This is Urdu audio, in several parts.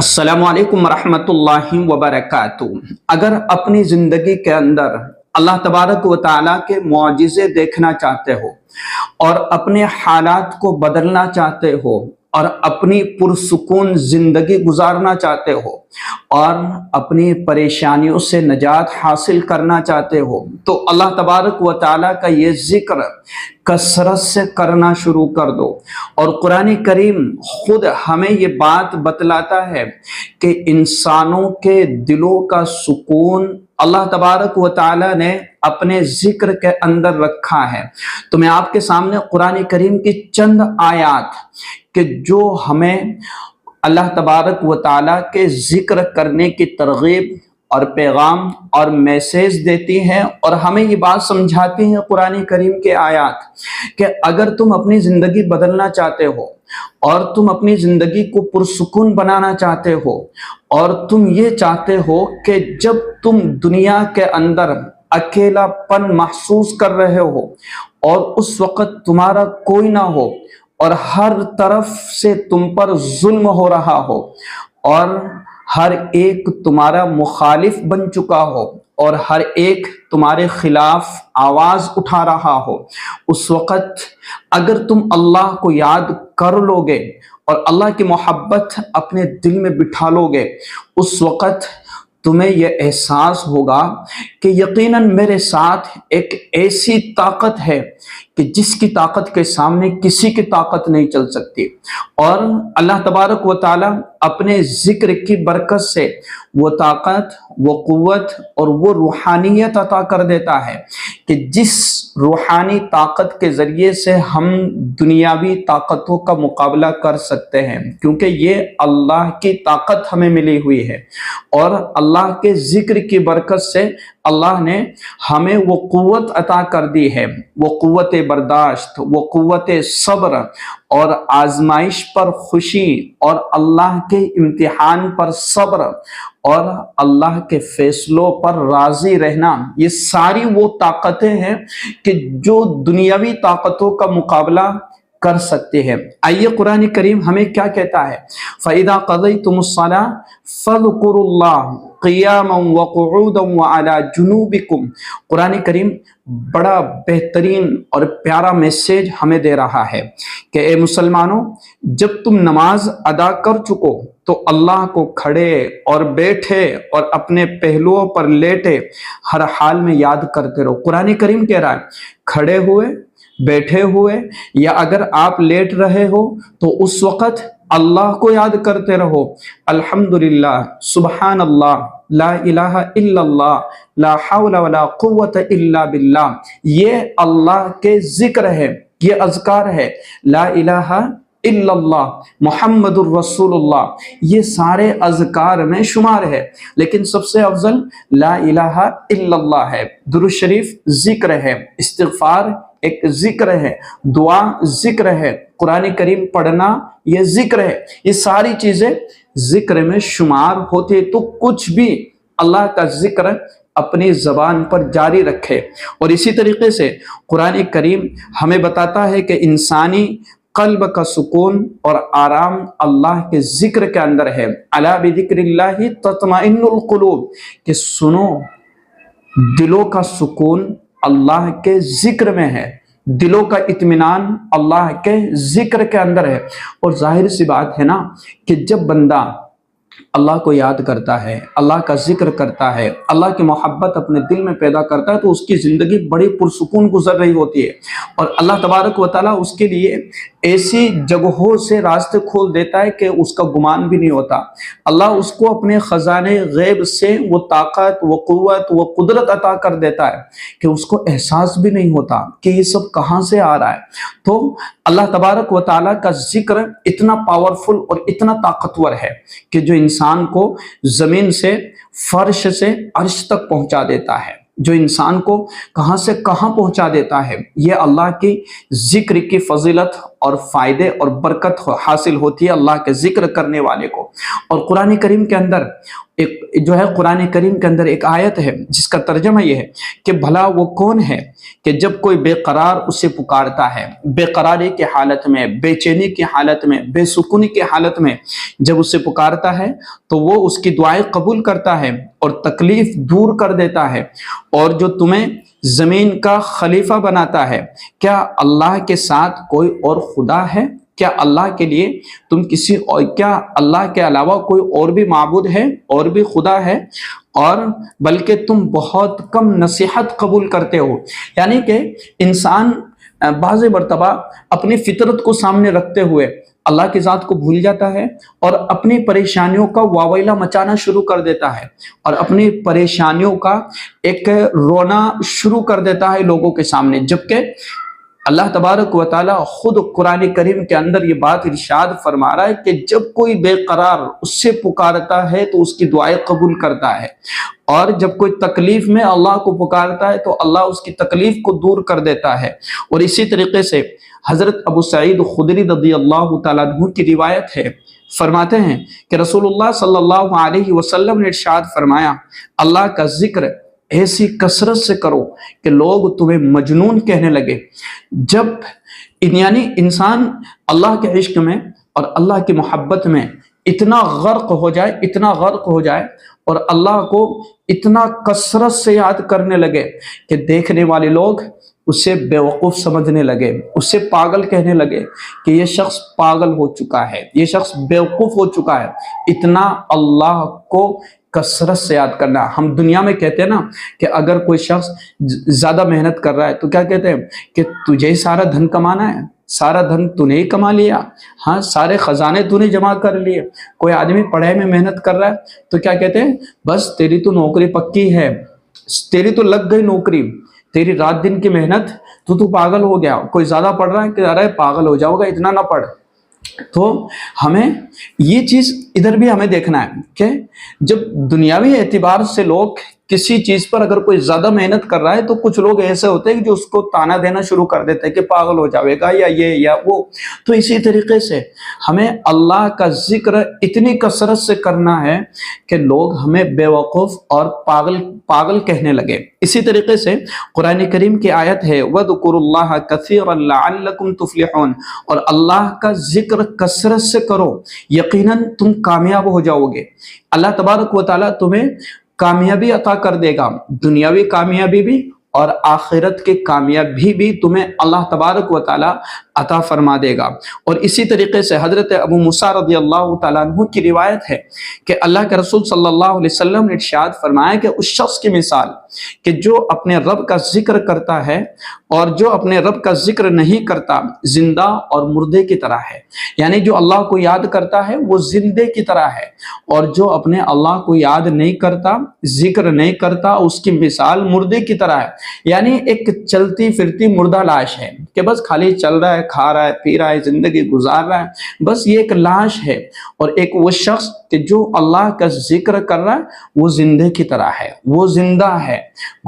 السلام علیکم ورحمۃ اللہ وبرکاتہ۔ اگر اپنی زندگی کے اندر اللہ تبارک و تعالیٰ کے معجزے دیکھنا چاہتے ہو اور اپنے حالات کو بدلنا چاہتے ہو اور اپنی پرسکون زندگی گزارنا چاہتے ہو اور اپنی پریشانیوں سے نجات حاصل کرنا چاہتے ہو تو اللہ تبارک و تعالیٰ کا یہ ذکر کثرت سے کرنا شروع کر دو۔ اور قرآن کریم خود ہمیں یہ بات بتلاتا ہے کہ انسانوں کے دلوں کا سکون اللہ تبارک و تعالیٰ نے اپنے ذکر کے اندر رکھا ہے۔ تو میں آپ کے سامنے قرآن کریم کی چند آیات کہ جو ہمیں اللہ تبارک و تعالیٰ کے ذکر کرنے کی ترغیب اور پیغام اور میسیج دیتی ہیں اور ہمیں یہ بات سمجھاتی ہیں قرآن کریم کے آیات کہ اگر تم اپنی زندگی بدلنا چاہتے ہو اور تم اپنی زندگی کو پرسکون بنانا چاہتے ہو اور تم یہ چاہتے ہو کہ جب تم دنیا کے اندر اکیلا پن محسوس کر رہے ہو اور اس وقت تمہارا کوئی نہ ہو اور ہر طرف سے تم پر ظلم ہو رہا ہو اور ہر ایک تمہارا مخالف بن چکا ہو اور ہر ایک تمہارے خلاف آواز اٹھا رہا ہو، اس وقت اگر تم اللہ کو یاد کر لو گے اور اللہ کی محبت اپنے دل میں بٹھا لو گے، اس وقت تمہیں یہ احساس ہوگا کہ یقیناً میرے ساتھ ایک ایسی طاقت ہے کہ جس کی طاقت کے سامنے کسی کی طاقت نہیں چل سکتی۔ اور اللہ تبارک و تعالیٰ اپنے ذکر کی برکت سے وہ طاقت، وہ قوت اور وہ روحانیت عطا کر دیتا ہے کہ جس روحانی طاقت کے ذریعے سے ہم دنیاوی طاقتوں کا مقابلہ کر سکتے ہیں، کیونکہ یہ اللہ کی طاقت ہمیں ملی ہوئی ہے۔ اور اللہ کے ذکر کی برکت سے اللہ نے ہمیں وہ قوت عطا کر دی ہے، وہ قوت برداشت، وہ قوت صبر اور آزمائش پر خوشی اور اللہ کے امتحان پر صبر اور اللہ کے فیصلوں پر راضی رہنا، یہ ساری وہ طاقتیں ہیں کہ جو دنیاوی طاقتوں کا مقابلہ کر سکتے ہیں۔ آئیے قرآن کریم ہمیں کیا کہتا ہے، فَإِذَا قَضَيْتُمُ الصَّلَاةَ فَاذْكُرُوا اللَّهَ قِيَامًا وَقُعُودًا وَعَلَى جُنُوبِكُمْ۔ قرآن کریم بڑا بہترین اور پیارا میسیج ہمیں دے رہا ہے کہ اے مسلمانوں، جب تم نماز ادا کر چکو تو اللہ کو کھڑے اور بیٹھے اور اپنے پہلوؤں پر لیٹے ہر حال میں یاد کرتے رہو۔ قرآن کریم کہہ رہا ہے کھڑے ہوئے، بیٹھے ہوئے یا اگر آپ لیٹ رہے ہو تو اس وقت اللہ کو یاد کرتے رہو، الحمدللہ، سبحان اللہ، لا الہ الا اللہ، لا حول ولا قوت الا باللہ۔ یہ اللہ کے ذکر ہے، یہ اذکار ہے، لا الہ الا اللہ، محمد الرسول اللہ، یہ سارے اذکار میں شمار ہے، لیکن سب سے افضل لا الہ الا اللہ ہے۔ درود شریف ذکر ہے، استغفار ایک ذکر ہے، دعا ذکر ہے، قرآن کریم پڑھنا یہ ذکر ہے، یہ ساری چیزیں ذکر میں شمار ہوتے، تو کچھ بھی اللہ کا ذکر اپنی زبان پر جاری رکھے۔ اور اسی طریقے سے قرآن کریم ہمیں بتاتا ہے کہ انسانی قلب کا سکون اور آرام اللہ کے ذکر کے اندر ہے، الا بذکر اللہ تطمئن القلوب، کہ سنو دلوں کا سکون اللہ کے ذکر میں ہے، دلوں کا اطمینان اللہ کے ذکر کے اندر ہے۔ اور ظاہر سی بات ہے نا کہ جب بندہ اللہ کو یاد کرتا ہے، اللہ کا ذکر کرتا ہے، اللہ کی محبت اپنے دل میں پیدا کرتا ہے تو اس کی زندگی بڑی پرسکون گزر رہی ہوتی ہے، اور اللہ تبارک و تعالیٰ اس کے لیے ایسی جگہوں سے راستے کھول دیتا ہے کہ اس کا گمان بھی نہیں ہوتا۔ اللہ اس کو اپنے خزانے غیب سے وہ طاقت، وہ قوت، وہ قدرت عطا کر دیتا ہے کہ اس کو احساس بھی نہیں ہوتا کہ یہ سب کہاں سے آ رہا ہے۔ تو اللہ تبارک و تعالیٰ کا ذکر اتنا پاورفل اور اتنا طاقتور ہے کہ جو انسان کو زمین سے، فرش سے عرش تک پہنچا دیتا ہے، جو انسان کو کہاں سے کہاں پہنچا دیتا ہے۔ یہ اللہ کی ذکر کی فضیلت اور فائدے اور برکت حاصل ہوتی ہے اللہ کے ذکر کرنے والے کو۔ اور قرآن کریم کے اندر قرآن کریم کے اندر ایک آیت ہے جس کا ترجمہ یہ ہے کہ بھلا وہ کون ہے کہ جب کوئی بے قرار اسے پکارتا ہے، بے قراری کی حالت میں، بے چینی کی حالت میں، بے سکونی کی حالت میں جب اسے پکارتا ہے تو وہ اس کی دعائیں قبول کرتا ہے اور تکلیف دور کر دیتا ہے، اور جو تمہیں زمین کا خلیفہ بناتا ہے۔ کیا اللہ کے ساتھ کوئی اور خدا ہے؟ کیا اللہ کے لیے کیا اللہ کے علاوہ کوئی اور بھی معبود ہے اور بھی خدا ہے؟ اور بلکہ تم بہت کم نصیحت قبول کرتے ہو۔ یعنی کہ انسان بعض مرتبہ اپنی فطرت کو سامنے رکھتے ہوئے اللہ کی ذات کو بھول جاتا ہے اور اپنی پریشانیوں کا واویلا مچانا شروع کر دیتا ہے، اور اپنی پریشانیوں کا ایک رونا شروع کر دیتا ہے لوگوں کے سامنے، جبکہ اللہ تبارک و تعالی خود قرآن کریم کے اندر یہ بات ارشاد فرما رہا ہے کہ جب کوئی بے قرار اس سے پکارتا ہے تو اس کی دعائیں قبول کرتا ہے، اور جب کوئی تکلیف میں اللہ کو پکارتا ہے تو اللہ اس کی تکلیف کو دور کر دیتا ہے۔ اور اسی طریقے سے حضرت ابو سعید خدری رضی اللہ تعالیٰ عنہ کی روایت ہے، فرماتے ہیں کہ رسول اللہ صلی اللہ علیہ وسلم نے ارشاد فرمایا، اللہ کا ذکر ایسی کثرت سے کرو کہ لوگ تمہیں مجنون کہنے لگے۔ جب یعنی انسان اللہ کے عشق میں اور اللہ کی محبت میں اتنا غرق ہو جائے اور اللہ کو اتنا کثرت سے یاد کرنے لگے کہ دیکھنے والے لوگ اسے بیوقوف سمجھنے لگے، اسے پاگل کہنے لگے کہ یہ شخص پاگل ہو چکا ہے، یہ شخص بیوقوف ہو چکا ہے۔ اتنا اللہ کو کثرت سے یاد کرنا۔ ہم دنیا میں کہتے ہیں نا کہ اگر کوئی شخص زیادہ محنت کر رہا ہے تو کیا کہتے ہیں کہ تجھے سارا دھن کمانا ہے، سارا دھن تو نے ہی کما لیا، ہاں سارے خزانے تو نے جمع کر لیے۔ کوئی آدمی پڑھائی میں محنت کر رہا ہے تو کیا کہتے ہیں، بس تیری تو نوکری پکی ہے، تیری تو لگ گئی نوکری، تیری رات دن کی محنت تو پاگل ہو گیا۔ کوئی زیادہ پڑھ رہا ہے کہ ارے پاگل ہو جاؤ گا، اتنا نہ پڑھ۔ تو ہمیں یہ چیز ادھر بھی ہمیں دیکھنا ہے کہ جب دنیاوی اعتبار سے لوگ کسی چیز پر اگر کوئی زیادہ محنت کر رہا ہے تو کچھ لوگ ایسے ہوتے ہیں جو اس کو تانا دینا شروع کر دیتے ہیں کہ پاگل ہو جاوے گا یا یہ یا وہ۔ تو اسی طریقے سے ہمیں اللہ کا ذکر اتنی کثرت سے کرنا ہے کہ لوگ ہمیں بے وقوف اور پاگل کہنے لگے۔ اسی طریقے سے قرآن کریم کی آیت ہے وَاذْكُرُوا اللَّهَ كَثِيرًا لَعَلَّكُمْ تُفْلِحُونَ، اور اللہ کا ذکر کثرت سے کرو، یقیناً تم کامیاب ہو جاؤ گے۔ اللہ تبارک و تعالیٰ تمہیں کامیابی عطا کر دے گا، دنیاوی کامیابی بھی اور آخرت کے کامیابی بھی تمہیں اللہ تبارک و تعالیٰ عطا فرما دے گا۔ اور اسی طریقے سے حضرت ابو موسیٰ رضی اللہ تعالیٰ عنہ کی روایت ہے کہ اللہ کے رسول صلی اللہ علیہ وسلم نے ارشاد فرمایا کہ اس شخص کی مثال کہ جو اپنے رب کا ذکر کرتا ہے اور جو اپنے رب کا ذکر نہیں کرتا زندہ اور مردے کی طرح ہے۔ یعنی جو اللہ کو یاد کرتا ہے وہ زندے کی طرح ہے، اور جو اپنے اللہ کو یاد نہیں کرتا، ذکر نہیں کرتا، اس کی مثال مردے کی طرح ہے۔ یعنی ایک چلتی پھرتی مردہ لاش ہے کہ بس خالی چل رہا ہے، کھا رہا ہے، پی رہا ہے، زندگی گزار رہا ہے، بس یہ ایک لاش ہے۔ اور ایک وہ شخص کہ جو اللہ کا ذکر کر رہا ہے وہ زندے کی طرح ہے، وہ زندہ ہے،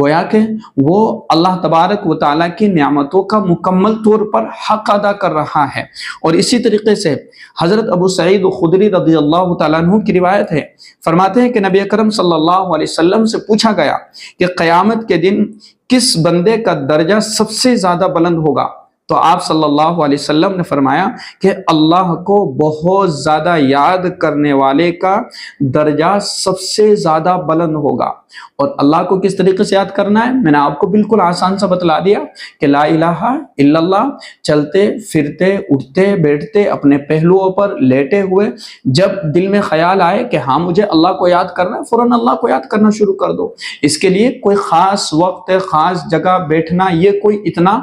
گویا کہ وہ اللہ تبارک و تعالیٰ کی نعمتوں کا مکمل طور پر حق ادا کر رہا ہے۔ اور اسی طریقے سے حضرت ابو سعید خدری رضی اللہ تعالیٰ عنہ کی روایت ہے، فرماتے ہیں کہ نبی اکرم صلی اللہ علیہ وسلم سے پوچھا گیا کہ قیامت کے دن کس بندے کا درجہ سب سے زیادہ بلند ہوگا؟ تو آپ صلی اللہ علیہ وسلم نے فرمایا کہ اللہ کو بہت زیادہ یاد کرنے والے کا درجہ سب سے زیادہ بلند ہوگا۔ اور اللہ کو کس طریقے سے یاد کرنا ہے میں نے آپ کو بالکل آسان سا بتلا دیا کہ لا الہ الا اللہ، چلتے پھرتے اٹھتے بیٹھتے اپنے پہلوؤں پر لیٹے ہوئے جب دل میں خیال آئے کہ ہاں مجھے اللہ کو یاد کرنا ہے، فوراً اللہ کو یاد کرنا شروع کر دو۔ اس کے لیے کوئی خاص وقت خاص جگہ بیٹھنا یہ کوئی اتنا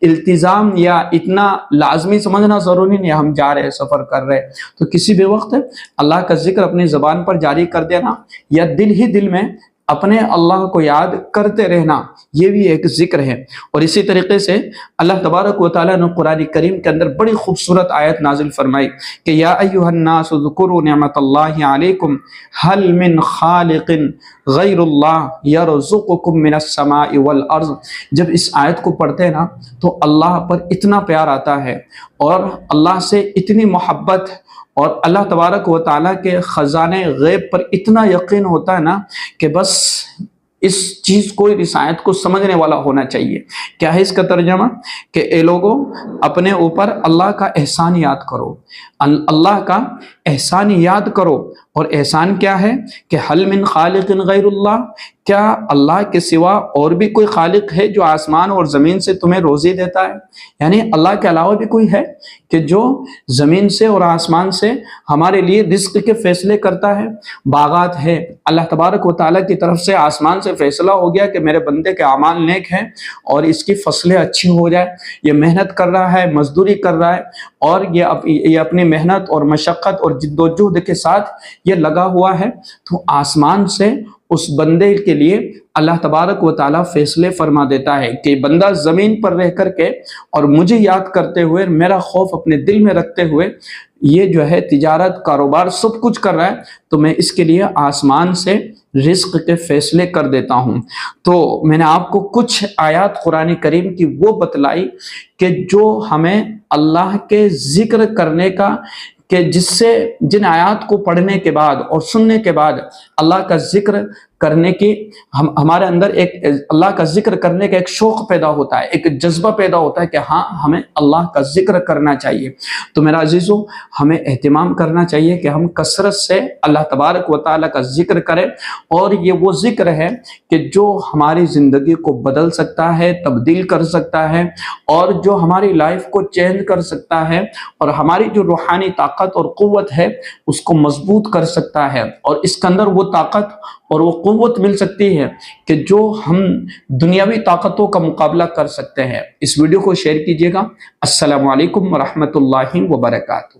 التزام یا اتنا لازمی سمجھنا ضروری نہیں۔ ہم جا رہے سفر کر رہے تو کسی بھی وقت اللہ کا ذکر اپنی زبان پر جاری کر دینا، یا دل ہی دل میں اپنے اللہ کو یاد کرتے رہنا یہ بھی ایک ذکر ہے۔ اور اسی طریقے سے اللہ تبارک و تعالیٰ نے قرآن کریم کے اندر بڑی خوبصورت آیت نازل فرمائی کہ یا ایھا الناس اذکروا نعمت اللہ علیکم هل من خالق غیر اللہ یرزقکم من السماء والارض۔ جب اس آیت کو پڑھتے ہیں نا تو اللہ پر اتنا پیار آتا ہے اور اللہ سے اتنی محبت اور اللہ تبارک و تعالیٰ کے خزانے غیب پر اتنا یقین ہوتا ہے نا کہ بس اس چیز کو، اس آیت کو سمجھنے والا ہونا چاہیے۔ کیا ہے اس کا ترجمہ؟ کہ اے لوگوں، اپنے اوپر اللہ کا احسان یاد کرو، اللہ کا احسان یاد کرو۔ اور احسان کیا ہے؟ کہ حل من خالق غیر اللہ، کیا اللہ کے سوا اور بھی کوئی خالق ہے جو آسمان اور زمین سے تمہیں روزی دیتا ہے؟ یعنی اللہ کے علاوہ بھی کوئی ہے کہ جو زمین سے اور آسمان سے ہمارے لیے رزق کے فیصلے کرتا ہے؟ باغات ہے، اللہ تبارک و تعالیٰ کی طرف سے آسمان سے فیصلہ ہو گیا کہ میرے بندے کے اعمال نیک ہیں اور اس کی فصلیں اچھی ہو جائے، یہ محنت کر رہا ہے، مزدوری کر رہا ہے اور یہ اپنی محنت اور مشقت اور جد و جہد کے ساتھ یہ لگا ہوا ہے، تو آسمان سے اس بندے کے لیے اللہ تبارک و تعالیٰ فیصلے فرما دیتا ہے کہ بندہ زمین پر رہ کر کے اور مجھے یاد کرتے ہوئے، میرا خوف اپنے دل میں رکھتے ہوئے یہ جو ہے تجارت، کاروبار سب کچھ کر رہا ہے، تو میں اس کے لیے آسمان سے رزق کے فیصلے کر دیتا ہوں۔ تو میں نے آپ کو کچھ آیات قرآن کریم کی وہ بتلائی کہ جو ہمیں اللہ کے ذکر کرنے کا، کہ جس سے جن آیات کو پڑھنے کے بعد اور سننے کے بعد اللہ کا ذکر کرنے کی ہمارے اندر ایک اللہ کا ذکر کرنے کا ایک شوق پیدا ہوتا ہے، ایک جذبہ پیدا ہوتا ہے کہ ہاں ہمیں اللہ کا ذکر کرنا چاہیے۔ تو میرا عزیزو، ہمیں اہتمام کرنا چاہیے کہ ہم کثرت سے اللہ تبارک و تعالیٰ کا ذکر کریں، اور یہ وہ ذکر ہے کہ جو ہماری زندگی کو بدل سکتا ہے، تبدیل کر سکتا ہے، اور جو ہماری لائف کو چینج کر سکتا ہے، اور ہماری جو روحانی طاقت اور قوت ہے اس کو مضبوط کر سکتا ہے، اور اس کے اندر وہ طاقت اور وہ قوت مل سکتی ہے کہ جو ہم دنیاوی طاقتوں کا مقابلہ کر سکتے ہیں۔ اس ویڈیو کو شیئر کیجیے گا۔ السلام علیکم ورحمۃ اللہ وبرکاتہ۔